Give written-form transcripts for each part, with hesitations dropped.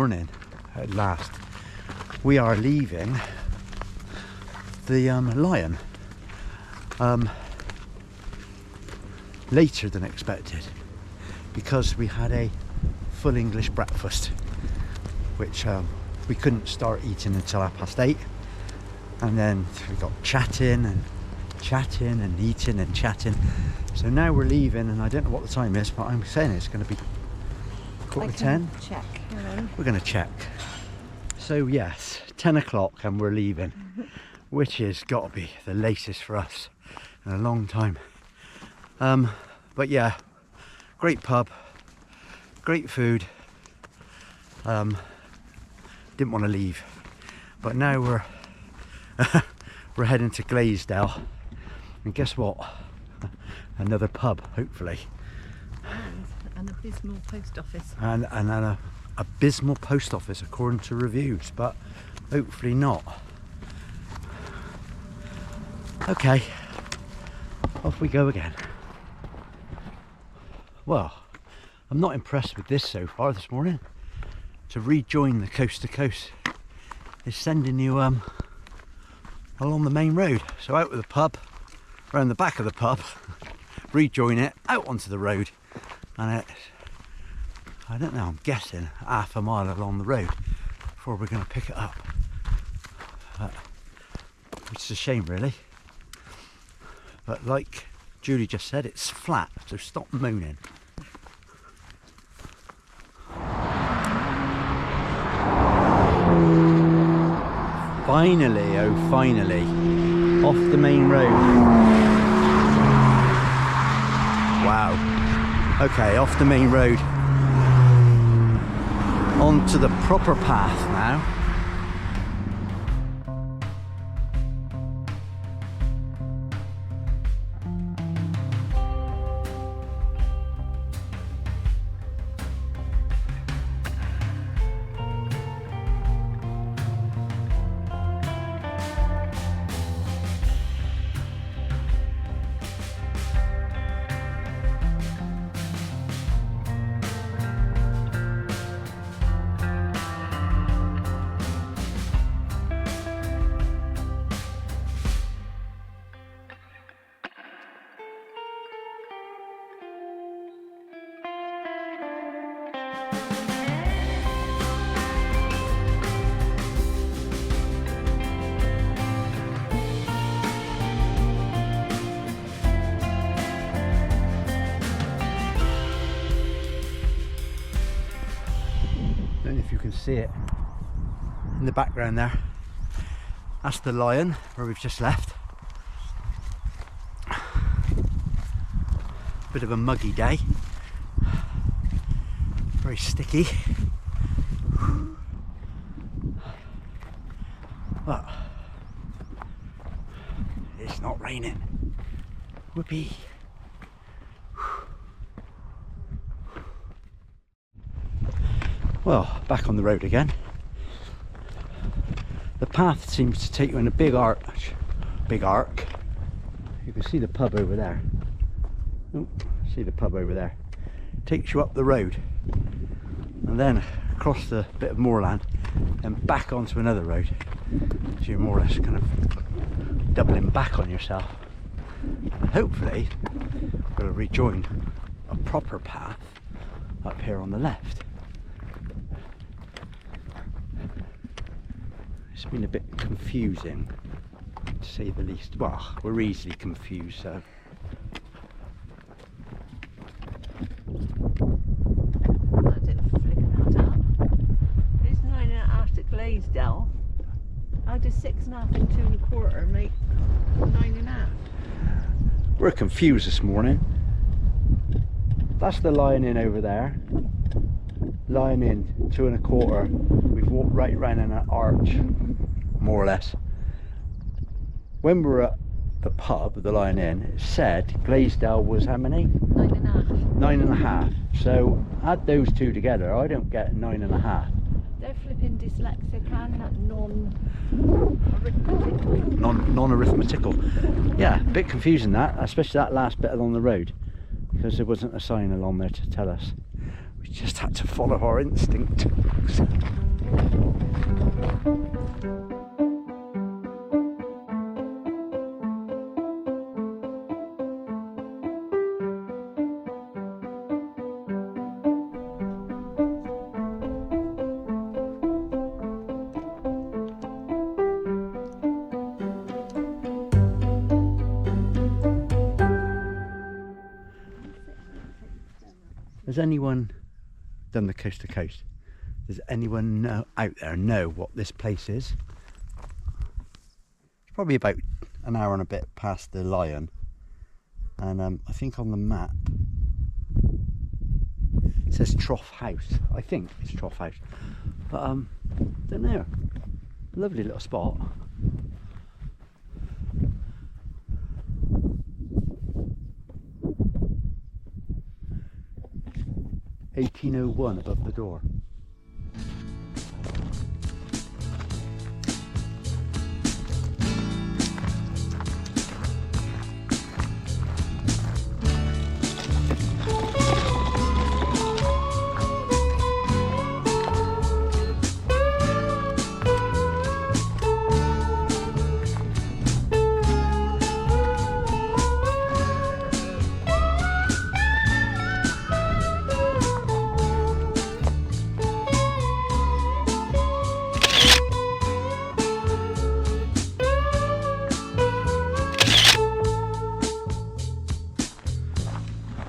morning at last. We are leaving the Lion later than expected because we had a full English breakfast, which we couldn't start eating until 8:30, and then we got chatting and eating and chatting. So now we're leaving, and I don't know what the time is, but I'm saying it's going to be 9:45. Check. We're going to check. So yes, 10 o'clock and we're leaving, which has got to be the latest for us in a long time. But yeah, great pub, great food. Didn't want to leave, but now we're we're heading to Glaisdale, and guess what? Another pub, hopefully. And an abysmal post office. And an abysmal post office, according to reviews, but hopefully not. Okay, off we go again. Well, I'm not impressed with this so far this morning. To rejoin the coast to coast is sending you along the main road. So out of the pub, around the back of the pub, rejoin it, out onto the road, and it's, I don't know, I'm guessing half a mile along the road before we're going to pick it up. Which is a shame really. But like Julie just said, it's flat, so stop moaning. Finally, oh finally, off the main road. Wow. Okay, off the main road. Onto the proper path now. You can see it in the background there. That's the Lion where we've just left. Bit of a muggy day, very sticky, but it's not raining. Whoopee. Well, back on the road again. The path seems to take you in a big arch. You can see the pub over there. Oh, see the pub over there. Takes you up the road and then across the bit of moorland and back onto another road. So you're more or less kind of doubling back on yourself. And hopefully we'll rejoin a proper path up here on the left. It's been a bit confusing, to say the least. Well, we're easily confused, so. I didn't flick that up. It's 9.5 to Glaisdale. How does 6.5 and 2 1/4 make 9.5? We're confused this morning. That's the Lion Inn over there. Lion Inn 2 1/4. We've walked right round in an arch, more or less. When we were at the pub, the Lion Inn, it said Glaisdale was how many? 9.5. 9.5. So add those two together, I don't get 9.5. They're flipping dyslexic and Non-arithmetical. Yeah, a bit confusing that, especially that last bit along the road, because there wasn't a sign along there to tell us. We just had to follow our instinct. Has anyone done the coast to coast? Does anyone out there know what this place is? It's probably about an hour and a bit past the Lion, and I think on the map it says Trough House. I think it's Trough House, but don't know. Lovely little spot. (1801) above the door.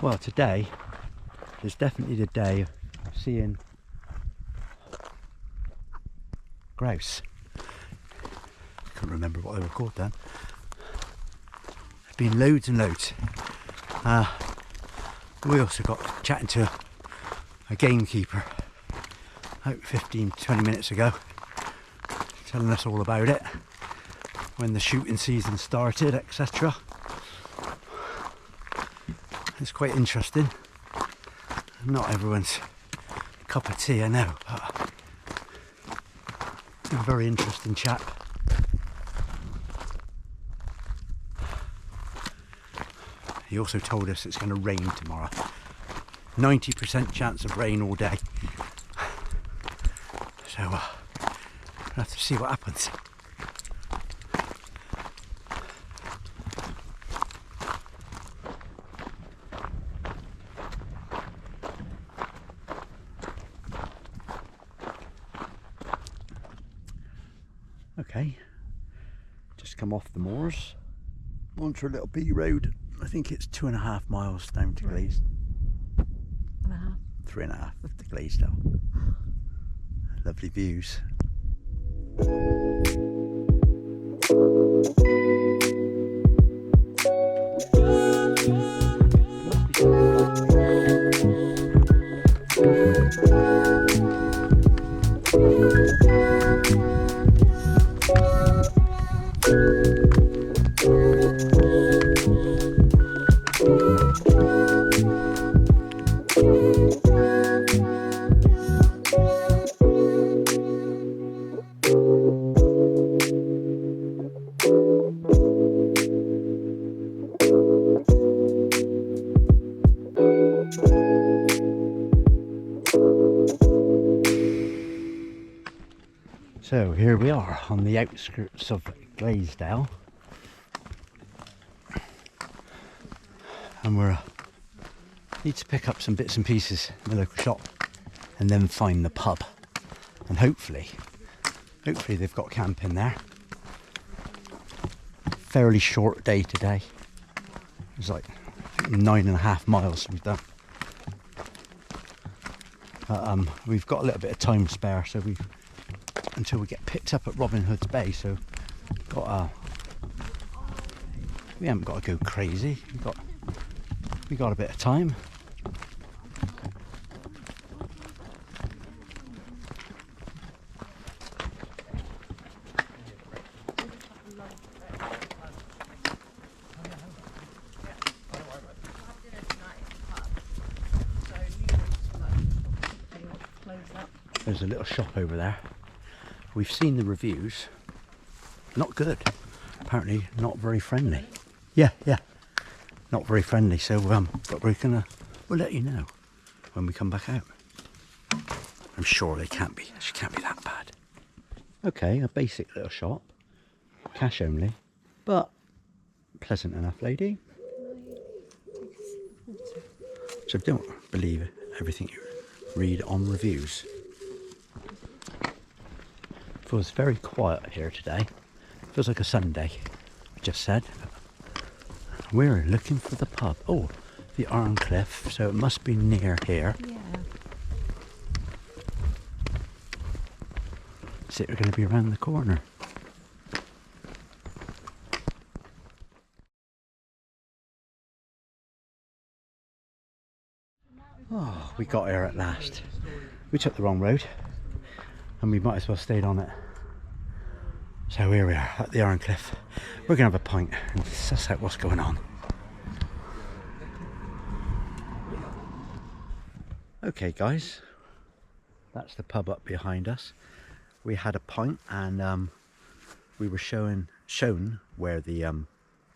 Well, today is definitely the day of seeing grouse. I can't remember what they were called then. There's been loads and loads. We also got chatting to a gamekeeper about 15-20 minutes ago, telling us all about it, when the shooting season started, etc. It's quite interesting. Not everyone's cup of tea, I know, but a very interesting chap. He also told us it's going to rain tomorrow. 90% chance of rain all day. So we'll have to see what happens. Okay, just come off the moors onto a little B road. I think it's 2.5 miles down to Glaisdale. 3.5 to Glaisdale. Lovely views. So here we are on the outskirts of Glaisdale, and we need to pick up some bits and pieces in the local shop and then find the pub, and hopefully they've got camping there. Fairly short day today. It's like 9.5 miles we've done. We've got a little bit of time spare, so until we get picked up at Robin Hood's Bay, so we haven't got to go crazy. We got a bit of time. There's a little shop over there. We've seen the reviews. Not good. Apparently not very friendly. Yeah. Not very friendly. So but we'll let you know when we come back out. I'm sure they can't be. She can't be that bad. Okay, a basic little shop, cash only, but pleasant enough, lady. So don't believe everything you read on reviews. Feels very quiet here today. Feels like a Sunday. Just said. We're looking for the pub. Oh, the Iron Cliff. So it must be near here. Yeah. So we're going to be around the corner. Oh, we got here at last. We took the wrong road and we might as well stayed on it. So here we are at the Iron Cliff. We're going to have a pint and suss out what's going on. Okay guys, that's the pub up behind us. We had a pint and we were shown where the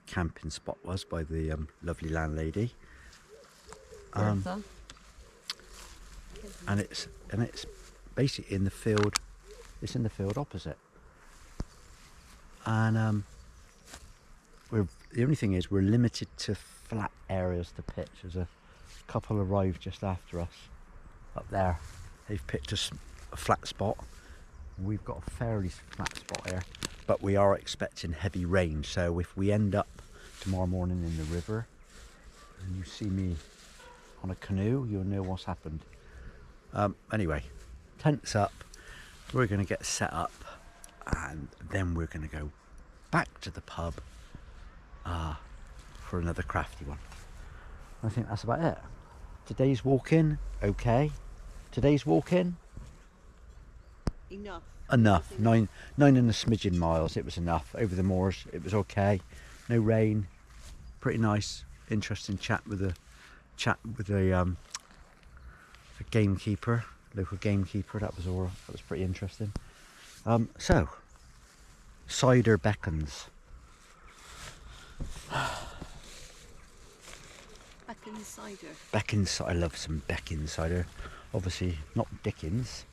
camping spot was by the lovely landlady. And it's basically in the field. It's in the field opposite. And the only thing is we're limited to flat areas to pitch. There's a couple arrived just after us up there. They've picked a flat spot. We've got a fairly flat spot here, but we are expecting heavy rain. So if we end up tomorrow morning in the river and you see me on a canoe, you'll know what's happened. Anyway, tents up. We're going to get set up and then we're going to go back to the pub for another crafty one. I think that's about it. Today's walk-in, okay. Today's walk-in, enough. Nine and a smidgen miles. It was enough. Over the moors, it was okay. No rain. Pretty nice, interesting chat with a gamekeeper, local gamekeeper. That was pretty interesting. So cider beckons. Beckons cider. Beckons. I love some Beckons cider. Obviously not Dickens.